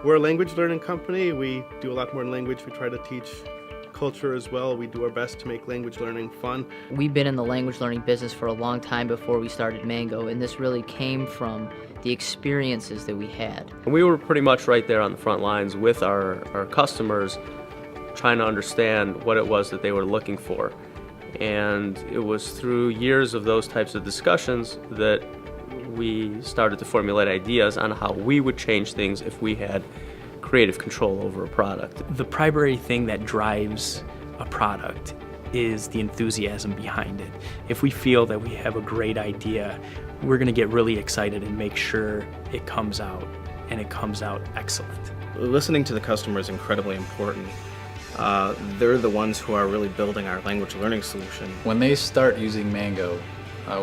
We're a language learning company. We do a lot more in language. We try to teach culture as well. We do our best to make language learning fun. We've been in the language learning business for a long time before we started Mango, and this really came from the experiences that we had. We were pretty much right there on the front lines with our customers, trying to understand what it was that they were looking for. And it was through years of those types of discussions that we started to formulate ideas on how we would change things if we had creative control over a product. The primary thing that drives a product is the enthusiasm behind it. If we feel that we have a great idea, we're going to get really excited and make sure it comes out, and it comes out excellent. Listening to the customer is incredibly important. They're the ones who are really building our language learning solution. When they start using Mango,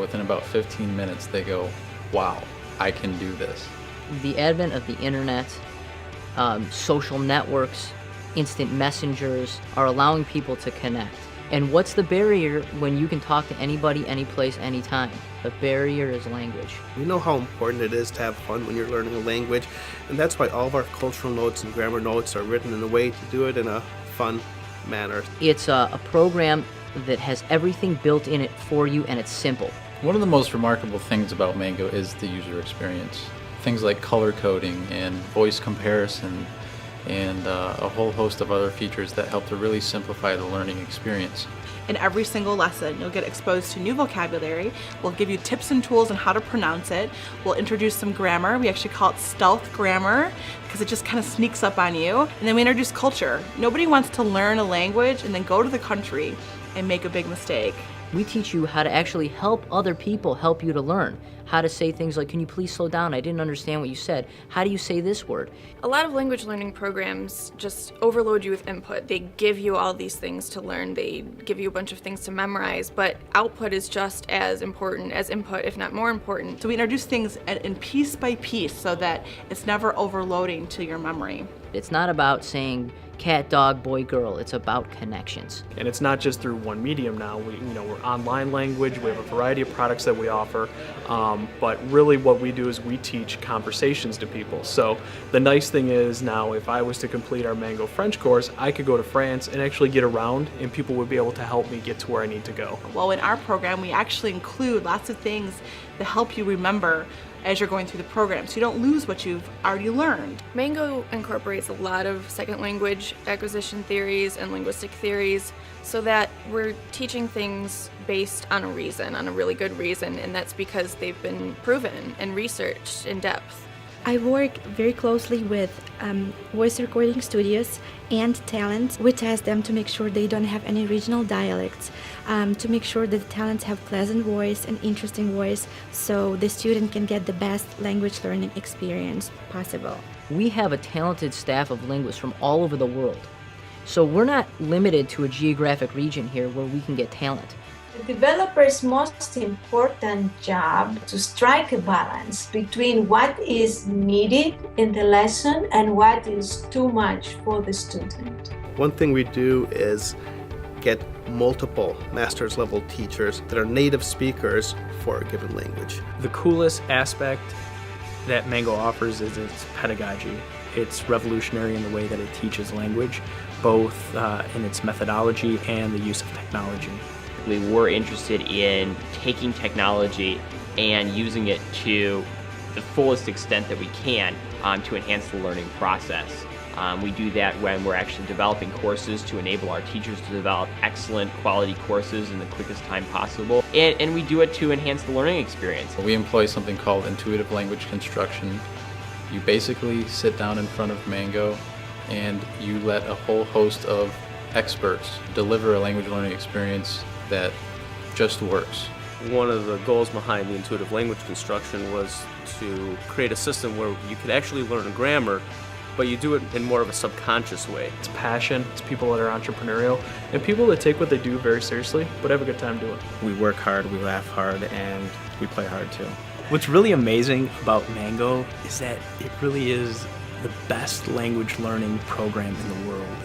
within about 15 minutes, they go, wow, I can do this. The advent of the internet, social networks, instant messengers are allowing people to connect. And what's the barrier when you can talk to anybody, anyplace, anytime? The barrier is language. We know how important it is to have fun when you're learning a language, and that's why all of our cultural notes and grammar notes are written in a way to do it in a fun manner. It's a program that has everything built in it for you, and it's simple. One of the most remarkable things about Mango is the user experience. Things like color coding and voice comparison and a whole host of other features that help to really simplify the learning experience. In every single lesson, you'll get exposed to new vocabulary. We'll give you tips and tools on how to pronounce it. We'll introduce some grammar. We actually call it stealth grammar because it just kind of sneaks up on you. And then we introduce culture. Nobody wants to learn a language and then go to the country and make a big mistake. We teach you how to actually help other people help you to learn. How to say things like, can you please slow down? I didn't understand what you said. How do you say this word? A lot of language learning programs just overload you with input. They give you all these things to learn. They give you a bunch of things to memorize, but output is just as important as input, if not more important. So we introduce things in piece by piece so that it's never overloading to your memory. It's not about saying cat, dog, boy, girl. It's about connections. And it's not just through one medium now. We're online language. We have a variety of products that we offer. But really what we do is we teach conversations to people. So the nice thing is now if I was to complete our Mango French course, I could go to France and actually get around, and people would be able to help me get to where I need to go. Well, in our program, we actually include lots of things that help you remember as you're going through the program, so you don't lose what you've already learned. Mango incorporates a lot of second language acquisition theories and linguistic theories so that we're teaching things based on a reason, on a really good reason, and that's because they've been proven and researched in depth. I work very closely with voice recording studios and talents. We test them to make sure they don't have any regional dialects, to make sure that the talents have pleasant voice and interesting voice so the student can get the best language learning experience possible. We have a talented staff of linguists from all over the world. So we're not limited to a geographic region here where we can get talent. The developer's most important job to strike a balance between what is needed in the lesson and what is too much for the student. One thing we do is get multiple master's level teachers that are native speakers for a given language. The coolest aspect that Mango offers is its pedagogy. It's revolutionary in the way that it teaches language, both in its methodology and the use of technology. We're interested in taking technology and using it to the fullest extent that we can to enhance the learning process. We do that when we're actually developing courses to enable our teachers to develop excellent quality courses in the quickest time possible. And we do it to enhance the learning experience. We employ something called intuitive language construction. You basically sit down in front of Mango and you let a whole host of experts deliver a language learning experience that just works. One of the goals behind the intuitive language construction was to create a system where you could actually learn grammar, but you do it in more of a subconscious way. It's passion, it's people that are entrepreneurial, and people that take what they do very seriously, but have a good time doing it. We work hard, we laugh hard, and we play hard too. What's really amazing about Mango is that it really is the best language learning program in the world.